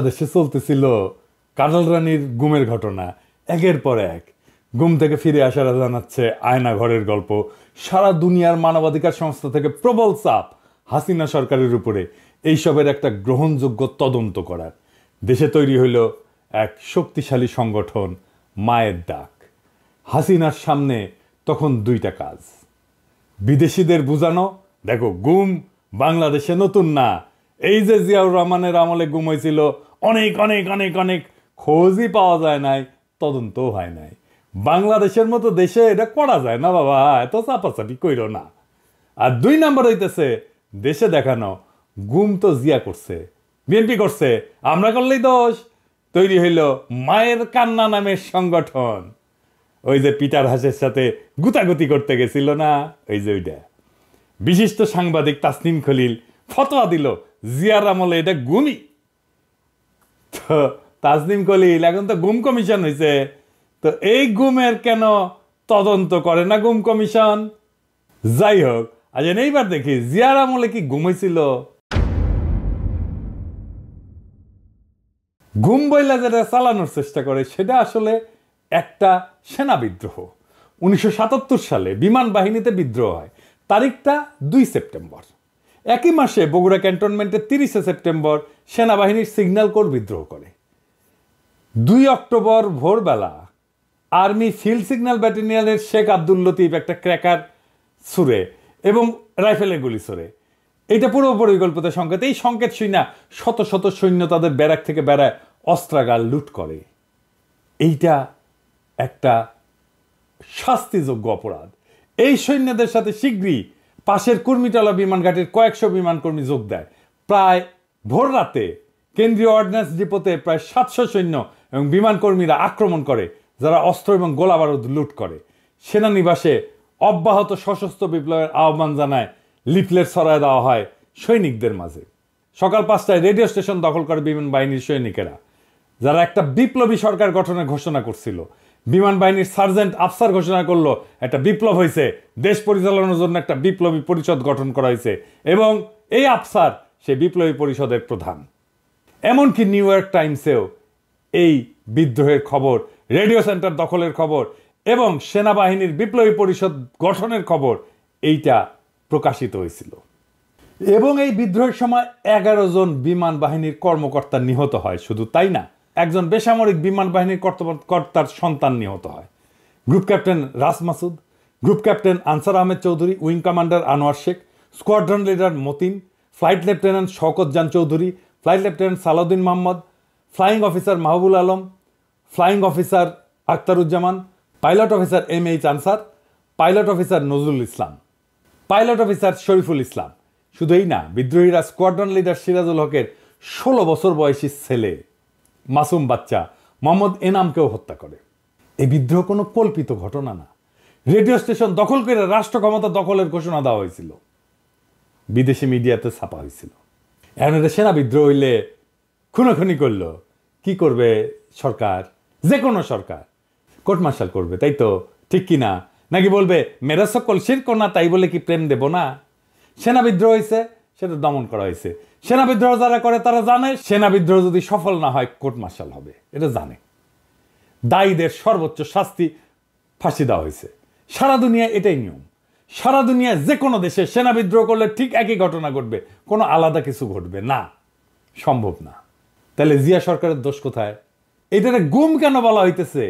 দেশে চলতেছিল কাজল রানীর গুমের ঘটনা, একের পর এক গুম থেকে ফিরে আসারা জানাচ্ছে আয়না ঘরের গল্প। সারা দুনিয়ার মানবাধিকার সংস্থা থেকে প্রবল চাপ হাসিনা সরকারের উপরে এইসবের একটা গ্রহণযোগ্য তদন্ত করার। দেশে তৈরি হইল এক শক্তিশালী সংগঠন মায়ের ডাক। হাসিনার সামনে তখন দুইটা কাজ, বিদেশিদের বুঝানো দেখো গুম বাংলাদেশে নতুন না, এই যে জিয়াউর রহমানের আমলে গুম হয়েছিল অনেক অনেক অনেক অনেক খোঁজই পাওয়া যায় নাই, তদন্তও হয় নাই। বাংলাদেশের মতো দেশে এটা করা যায় না বাবা, এত চাপাচাপি কইরো না। আর দুই নাম্বার হইতেছে দেশে দেখানো গুম তো জিয়া করছে, বিএনপি করছে, আমরা করলেই দোষ। তৈরি হইল মায়ের কান্না নামের সংগঠন। ওই যে পিটার হাসের সাথে গুতাগুতি করতে গেছিল না, ওই যে ওইটা। বিশিষ্ট সাংবাদিক তাসনিম খলিল ফতোয়া দিল জিয়ার আমলে এটা গুমই। তো তাসনিম খলিল এখন তো গুম কমিশন হয়েছে, তো এই গুমের কেন তদন্ত করে না গুম কমিশন? যাই হোক, আজ এইবার দেখি জিয়ার আমলে কি গুম হয়েছিল। গুম বইলা যেটা চালানোর চেষ্টা করে সেটা আসলে একটা সেনা বিদ্রোহ। 1977 সালে বিমান বাহিনীতে বিদ্রোহ হয়, তারিখটা 2 সেপ্টেম্বর। একই মাসে বগুড়া ক্যান্টনমেন্টে 30 সেপ্টেম্বর সেনাবাহিনীর সিগন্যাল কোর বিদ্রোহ করে। 2 অক্টোবর ভোরবেলা আর্মি ফিল্ড সিগন্যাল ব্যাটালিয়নের শেখ আব্দুল লতিফ একটা ক্র্যাকার ছুড়ে এবং রাইফেলের গুলি ছুড়ে। এটা পুরো পরিকল্পিত সংকেত। এই সংকেত শুই না শত শত সৈন্য তাদের ব্যারাক থেকে বেড়ায় অস্ত্রাগার লুট করে। এইটা একটা শাস্তিযোগ্য অপরাধ। এই সৈন্যদের সাথে শীঘ্রই পাশের কুর্মিটলা বিমান ঘাটের কয়েকশো বিমান কর্মী যোগ দেয়। প্রায় ভোর রাতে কেন্দ্রীয় অর্ডিন্যান্স ডিপোতে প্রায় 700 সৈন্য এবং বিমান কর্মীরা আক্রমণ করে, যারা অস্ত্র এবং গোলা বারুদ লুট করে। সেনানিবাসে অব্যাহত সশস্ত্র বিপ্লবের আহ্বান জানায় লিফলেট ছড়ায় দেওয়া হয় সৈনিকদের মাঝে। সকাল 5টায় রেডিও স্টেশন দখল করে বিমান বাহিনীর সৈনিকেরা, যারা একটা বিপ্লবী সরকার গঠনের ঘোষণা করছিল। বিমান বাহিনীর সার্জেন্ট আফসার ঘোষণা করলো একটা বিপ্লব হয়েছে, দেশ পরিচালনার জন্য একটা বিপ্লবী পরিষদ গঠন করা হয়েছে এবং এই আফসার সে বিপ্লবী পরিষদের প্রধান। এমনকি নিউ ইয়র্ক টাইমসেও এই বিদ্রোহের খবর, রেডিও সেন্টার দখলের খবর এবং সেনাবাহিনীর বিপ্লবী পরিষদ গঠনের খবর এইটা প্রকাশিত হয়েছিল। এবং এই বিদ্রোহের সময় 11 জন বিমান বাহিনীর কর্মকর্তা নিহত হয়। শুধু তাই না, একজন বেসামরিক বিমান বাহিনীর কর্তার সন্তান নিহত হয়। Group captain Ras Masud, group captain Ansar Ahmed Chowdhury, wing commander Anwar Sheikh, squadron leader Matin, flight lieutenant Shawkat Jan Chowdhury, flight lieutenant Salauddin Mohammad, flying officer Mahbul Alam, flying officer Akhtaruzzaman, pilot officer MH Ansar, pilot officer Nazrul Islam, pilot officer Shariful Islam. শুধু এই না, বিদ্রোহীরা স্কোয়াড্রন লিডার সিরাজুল হকের 16 বছর বয়সী ছেলে মাসুম বাচ্চা মোহাম্মদ এনামকেও হত্যা করে। এই বিদ্রোহ কোনো কল্পিত ঘটনা না, রেডিও স্টেশন দখল করে রাষ্ট্র ক্ষমতা দখলের ঘোষণা দেওয়া হয়েছিল, বিদেশি মিডিয়াতে ছাপা হয়েছিল। এখন এটা সেনা বিদ্রোহ হইলে খুনোখুনি করলো, কি করবে সরকার? যে কোনো সরকার কোর্ট মার্শাল করবে, তাই তো? ঠিক কি না? নাকি বলবে মেরা সকল শিরক না, তাই বলে কি প্রেম দেব না? সেনা বিদ্রোহ হয়েছে, সেটা দমন করা হয়েছে। সেনা বিদ্রোহ যারা করে তারা জানে সেনা বিদ্রোহ যদি সফল না হয় কোর্ট মার্শাল হবে, এটা জানে। দায়ীদের সর্বোচ্চ শাস্তি ফাঁসি দেওয়া হয়েছে। সারা দুনিয়া এটাই নিয়ম। সারা দুনিয়া যে কোনো দেশে সেনা বিদ্রোহ করলে ঠিক একই ঘটনা ঘটবে, কোনো আলাদা কিছু ঘটবে না, সম্ভব না। তাহলে জিয়া সরকারের দোষ কোথায়? এটারে গুম কেন বলা হইতেছে?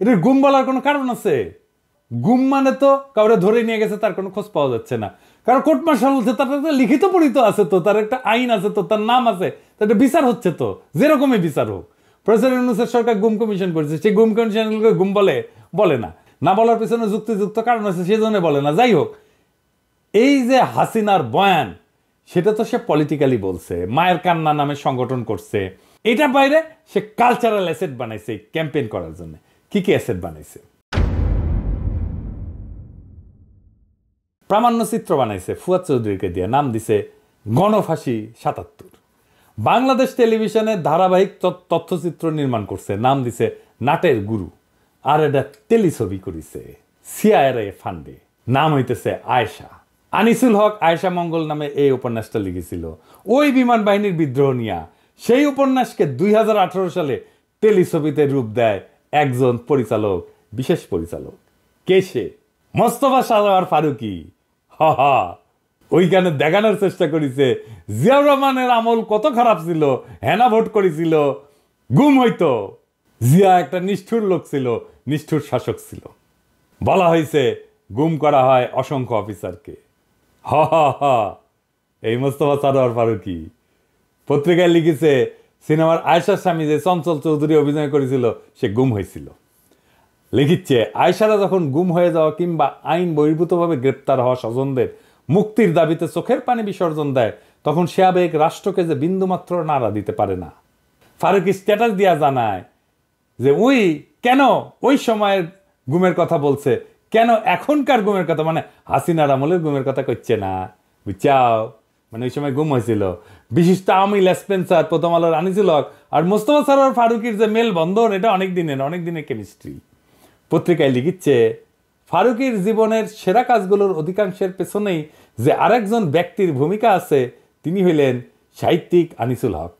এটার গুম বলার কোনো কারণ আছে? গুম মানে তো কাউরে ধরে নিয়ে গেছে, তার কোনো খোঁজ পাওয়া যাচ্ছে না। কারণ কোর্ট মার্শাল হচ্ছে, তার একটা লিখিত পরিচিত আছে, তো তার একটা আইন আছে, তো তার নাম আছে, তার বিচার হচ্ছে, তো যেরকমই বিচার হোক। প্রেসিডেন্ট ইউনূসের সরকার গুম কমিশন করেছে, সেই গুম কমিশনগুলোকে গুম বলে না। না বলার পিছনে যুক্তিযুক্ত কারণ আছে, সেই জন্য বলে না। যাই হোক, এই যে হাসিনার বয়ান, সেটা তো সে পলিটিক্যালি বলছে, মায়ের কান্না নামে সংগঠন করছে। এটার বাইরে সে কালচারাল অ্যাসেট বানাইছে ক্যাম্পেইন করার জন্য। কি কি অ্যাসেট বানাইছে? প্রামাণ্য চিত্র বানাইছে ফুয়াদ চৌধুরীকে দিয়ে, নাম দিছে গণফাঁসি 77। বাংলাদেশ টেলিভিশনে ধারাবাহিক তথ্যচিত্র নির্মাণ করছে, নাম দিছে নাটের গুরু। আর এটা টেলিছবি করিছে সিআইএ ফান্ডে, নাম হইতেছে আয়েশা। আনিসুল হক আয়েশা মঙ্গল নামে এই উপন্যাসটা লিখেছিল। ওই বিমান বাহিনীর বিদ্রোহ নিয়ে সেই উপন্যাসকে 2018 সালে টেলিছবিতে রূপ দেয় একজন পরিচালক, বিশেষ পরিচালক। কে সে? মোস্তফা সারোয়ার ফারুকী। হা, ওইখানে দেখানোর চেষ্টা করেছে জিয়াউর রহমানের আমল কত খারাপ ছিল, হেনা ভোট করেছিল, গুম হইতো। জিয়া একটা নিষ্ঠুর লোক ছিল, নিষ্ঠুর শাসক ছিল। বলা হয়েছে গুম করা হয় অসংখ্য অফিসারকে। হা, এই মোস্তফা সারোয়ার ফারুকী পত্রিকায় লিখেছে সিনেমার আয়েশার স্বামী যে চঞ্চল চৌধুরী অভিনয় করেছিল সে গুম হয়েছিল। লিখিচ্ছে আয়েশারা যখন গুম হয়ে যাওয়া কিংবা আইন বহির্ভূতভাবে গ্রেপ্তার হওয়া স্বজনদের মুক্তির দাবিতে চোখের পানি বিসর্জন দেয়, তখন সে আবেগ রাষ্ট্রকে যে বিন্দুমাত্র নাড়া দিতে পারে না। ফারুকী স্ট্যাটাস দিয়া জানায় যে কেন ওই সময়ের গুমের কথা বলছে, কেন এখনকার গুমের কথা, মানে হাসিনার আমলের গুমের কথা করছে না, বুঝছাও? মানে ওই সময় গুম হয়েছিল বিশিষ্ট আওয়ামী লেসপেন্সার, প্রথম আলোর আনিসুল হক আর মোস্তফা সারোয়ার ফারুকীর যে মেল বন্ধন, এটা অনেক দিনের কেমিস্ট্রি। পত্রিকায় লিখিচ্ছে ফারুকীর জীবনের সেরা কাজগুলোর অধিকাংশের পেছনেই যে আরেকজন ব্যক্তির ভূমিকা আছে, তিনি হইলেন সাহিত্যিক আনিসুল হক।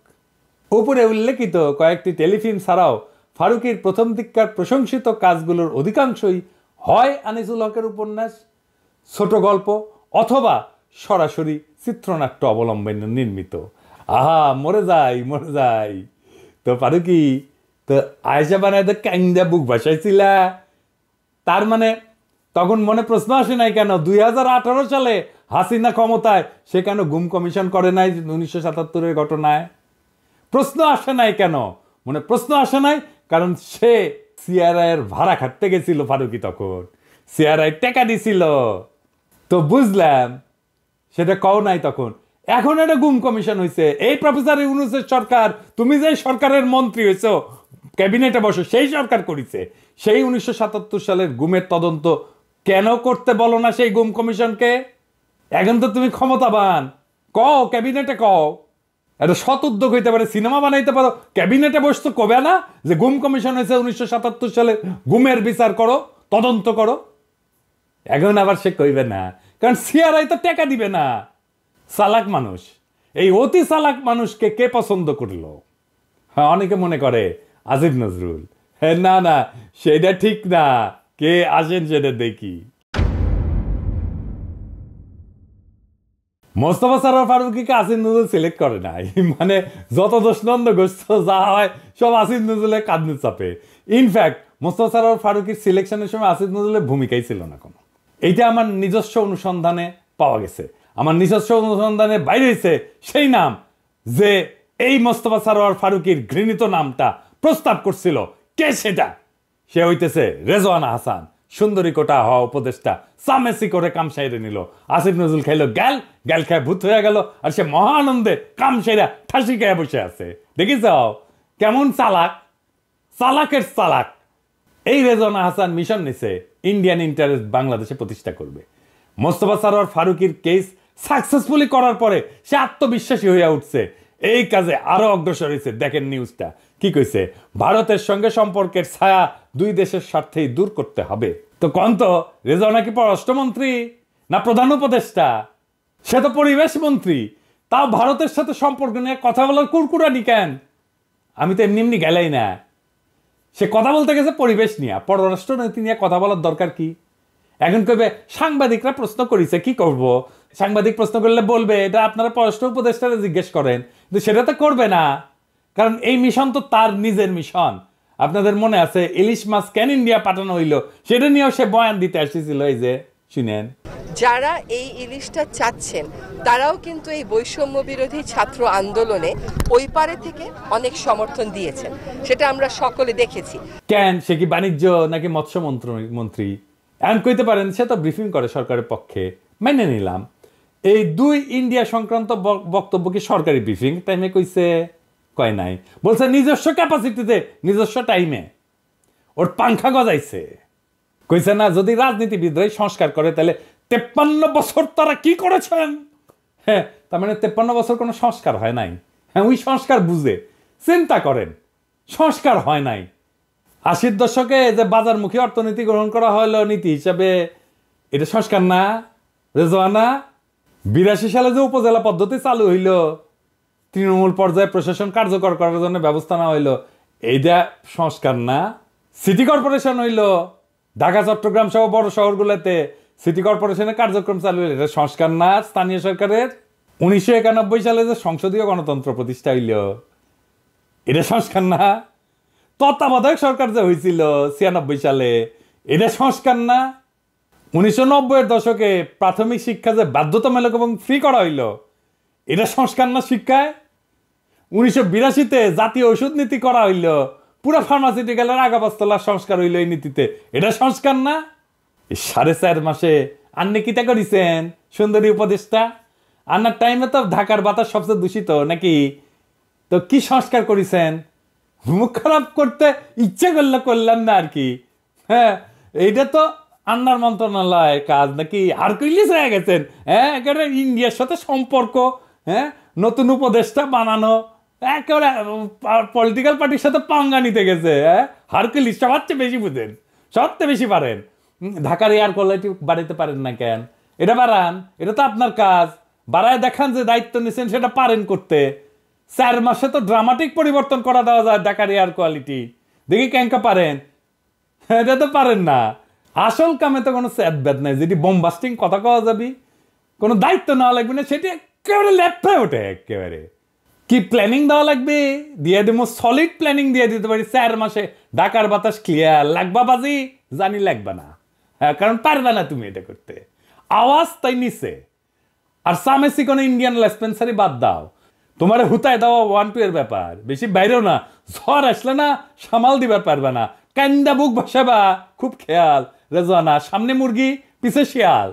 উপরে উল্লেখিত কয়েকটি টেলিফিল্ম ছাড়াও ফারুকীর প্রথম দিককার প্রশংসিত কাজগুলোর অধিকাংশই হয় আনিসুল হকের উপন্যাস, ছোট গল্প অথবা সরাসরি চিত্রনাট্য অবলম্বনে নির্মিত। মরে যাই। তো ফারুকী তো আয়েশা বানায় তো কাইন্দা বুক ভাসাইছিলা, তার মানে তখন মনে প্রশ্ন আসে নাই কেন 2018 সালে হাসিনা ক্ষমতায় সে কেন গুম কমিশন করে নাই 1977-এর ঘটনায়? প্রশ্ন আসে নাই কেন? মনে প্রশ্ন আসে নাই কারণ সে সিআরআই এর ভাড়া খাটতে গেছিল। ফারুকী তখন সিআরআই টাকা দিছিল, তো বুঝলাম সেটা কও নাই তখন। এখন এটা গুম কমিশন হয়েছে, এই প্রফেসর ইউনূসের সরকার, তুমি যে সরকারের মন্ত্রী হয়েছ, ক্যাবিনেটে বসো, সেই সরকার করেছে। সেই 1977 সালের গুমের তদন্ত কেন করতে বলো না সেই গুম কমিশনকে? এখন তো তুমি ক্ষমতাবান, কও ক্যাবিনেটে কও, এটা সৎ উদ্যোগ হইতে পারে, সিনেমা বানাইতে পারো, ক্যাবিনেটে বসতো কবে না যে গুম কমিশন হয়েছে 1977 সালে, গুমের বিচার করো, তদন্ত করো। এখন আবার সে কইবে না, কারণ সিআরআই তো টাকা দিবে না। চালাক মানুষ, এই অতি চালাক মানুষকে কে পছন্দ করলো? হ্যাঁ, অনেকে মনে করে আসিফ নজরুল। হ্যাঁ, না, সেটা ঠিক না। কে আসেন সেটা দেখি। মোস্তফা সারোয়ার ফারুকীকে আসিফ নজরুল সিলেক্ট করে নাই, মানে যত দোষ নন্দ গোষ্ঠ যা হয় সব আসিফ নজরুলের কাঁধে চাপে। ইনফ্যাক্ট মোস্তফা সারোয়ার ফারুকীর সিলেকশনের সময় আসিফ নজরুলের ভূমিকাই ছিল না কোনো। এইটা আমার নিজস্ব অনুসন্ধানে পাওয়া গেছে, আমার নিজস্ব অনুসন্ধানে বাইরে হয়েছে সেই নাম যে এই মোস্তফা সারোয়ার ফারুকীর ঘৃণিত নামটা প্রস্তাব করছিল। কে সেটা? সে হইতেছে রেজওয়ানা হাসান, সুন্দরী কোটা হওয়া উপদেষ্টা। চামেসি করে কাম সাইরে নিল। আসিফ নজরুল খাইলো গ্যাল খায় ভূত হয়ে গেল, আর সে মহা আনন্দে কাম সাইরা ঠাসি খায় বসে আছে। দেখিস কেমন চালাকের চালাক। এই রেজওয়ানা হাসান মিশন নিছে ইন্ডিয়ান ইন্টারেস্ট বাংলাদেশে প্রতিষ্ঠা করবে। মোস্তফা সারোয়ার ফারুকীর কেস সাকসেসফুলি করার পরে সে আত্মবিশ্বাসী হয়ে উঠছে, এই কাজে আরো অগ্রসর হয়েছে। দেখেন নিউজটা কি কইছে, ভারতের সঙ্গে সম্পর্কের ছায়া দুই দেশের স্বার্থেই দূর করতে হবে। তো কন্ত রেজওয়ানা কি পররাষ্ট্রমন্ত্রী না প্রধান উপদেষ্টা? সে তো পরিবেশ মন্ত্রী, তাও ভারতের সাথে সম্পর্ক নিয়ে কথা বলার কুরকুরানি কেন? আমি তো এমনি গেলাই না, সে কথা বলতে গেছে পরিবেশ নিয়ে, পররাষ্ট্রনীতি নিয়ে কথা বলার দরকার কি? এখন কইবে সাংবাদিকরা প্রশ্ন করেছে, কি করব? সাংবাদিক প্রশ্ন করলে বলবে এটা আপনারা পররাষ্ট্র উপদেষ্টারা জিজ্ঞেস করেন, কিন্তু সেটা তো করবে না, কারণ এই মিশন তো তার নিজের মিশন। আপনাদের মনে আছে ইলিশ মাছ কেন ইন্ডিয়া পাঠানো হইলো, সেটা নিয়েও সে বয়ান দিতে আসছিল। এই যে শুনেন, যারা এই ইলিশটা চাচ্ছেন তারাও কিন্তু এই বৈষম্য বিরোধী ছাত্র আন্দোলনে ওই পারে থেকে অনেক সমর্থন দিয়েছেন, সেটা আমরা সকলে দেখেছি। কেন সে কি বাণিজ্য নাকি মৎস্য মন্ত্রী? এমন কইতে পারেন সে তো ব্রিফিং করে সরকারের পক্ষে, মেনে নিলাম। এই দুই ইন্ডিয়া সংক্রান্ত বক্তব্য কি সরকারি ব্রিফিং টাইমে কইছে? কয় নাই, বলছে নিজস্ব ক্যাপাসিটিতে, নিজস্ব টাইমে ওর পাংখা গজাইছে। কইছে না যদি রাজনীতিবিদরাই সংস্কার করে তাহলে 53 বছর তারা কি করেছেন? হ্যাঁ, তার মানে 53 বছর কোনো সংস্কার হয় নাই। হ্যাঁ, ওই সংস্কার বুঝে চিন্তা করেন, সংস্কার হয় নাই। 80-র দশকে যে বাজারমুখী অর্থনীতি গ্রহণ করা হলো নীতি হিসাবে, এটা সংস্কার না রেজওয়ানা? 82 সালে যে উপজেলা পদ্ধতি চালু হইল, তৃণমূল পর্যায়ে প্রশাসন কার্যকর করার জন্য ব্যবস্থা নেওয়া হইলো, এইটা সংস্কার না? সিটি কর্পোরেশন হইলো, ঢাকা চট্টগ্রাম সহ বড় শহরগুলোতে সিটি কর্পোরেশনের কার্যক্রম চালু হইলো, এটা সংস্কার না স্থানীয় সরকারের? 1991 সালে যে সংসদীয় গণতন্ত্র প্রতিষ্ঠা হইল, এটা সংস্কার না? তত্ত্বাবধায়ক সরকার যে হয়েছিল 96 সালে, এটা সংস্কার না? 1990-এর দশকে প্রাথমিক শিক্ষা যে বাধ্যতামূলক এবং ফ্রি করা হইল, এটা সংস্কার না শিক্ষায়? 1982-তে জাতীয় ঔষধ নীতি করা হইল, পুরো ফার্মাসিউটিক্যালের আগাপাস্তলার সংস্কার হইল এই নীতিতে, এটা সংস্কার না? এই 4.5 মাসে আন্নে কিতা করিছেন সুন্দরী উপদেষ্টা? আন্নার টাইমে তো ঢাকার বাতাস সবচেয়ে দূষিত নাকি? তো কি সংস্কার করেছেন? মুখ খারাপ করতে ইচ্ছে করলে করলাম না আর কি। হ্যাঁ, এইটা তো আন্নার মন্ত্রণালয়ের কাজ নাকি? হারকুলিস হয়ে গেছেন, হ্যাঁ, একেবারে ইন্ডিয়ার সাথে সম্পর্ক, হ্যাঁ, নতুন উপদেষ্টা বানানো, একেবারে পলিটিক্যাল পার্টির সাথে পাঙ্গা নিতে গেছে। হ্যাঁ, হারকুলিস সবচেয়ে বেশি বুঝেন, সবচেয়ে বেশি পারেন। ঢাকার এয়ার কোয়ালিটি বাড়াইতে পারেন না কেন? এটা বাড়ান, এটা তো আপনার কাজ। বাড়ায় দেখান যে দায়িত্ব নিচ্ছেন, সেটা পারেন করতে। 4 মাসে তো ড্রামাটিক পরিবর্তন করা দেওয়া যায় ঢাকার এয়ার কোয়ালিটি। দেখি কেনকা পারেন? এটা তো পারেন না। আসল কামে তো কোনো স্যাদব্যাদ নাই, যেটি বোমবাস্টিং কথা কওয়া যাবি, কোনো দায়িত্ব নেওয়া লাগবে না, সেটি একেবারে লেপে ওঠে। একেবারে কি প্ল্যানিং দেওয়া লাগবে? দিয়ে দেবো, সলিড প্ল্যানিং দিয়ে দিতে পারি। 4 মাসে ঢাকার বাতাস ক্লিয়ার। লাগবা বাজি? জানি লাগবা না। হ্যাঁ, কারণ পারবে না তুমি এটা করতে। আওয়াজ তাই নিচে। আর সামেসি কোনো ইন্ডিয়ান লেসপেন্সারি বাদ দাও, তোমার হুতায় দেওয়া 1-2 এর ব্যাপার, বেশি বাইরেও না। ঝড় আসলে না সামাল দিবার পারবে না, কান্দা বুক ভাসাবা। খুব খেয়াল রেজওয়ানা, সামনে মুরগি পিছে শিয়াল।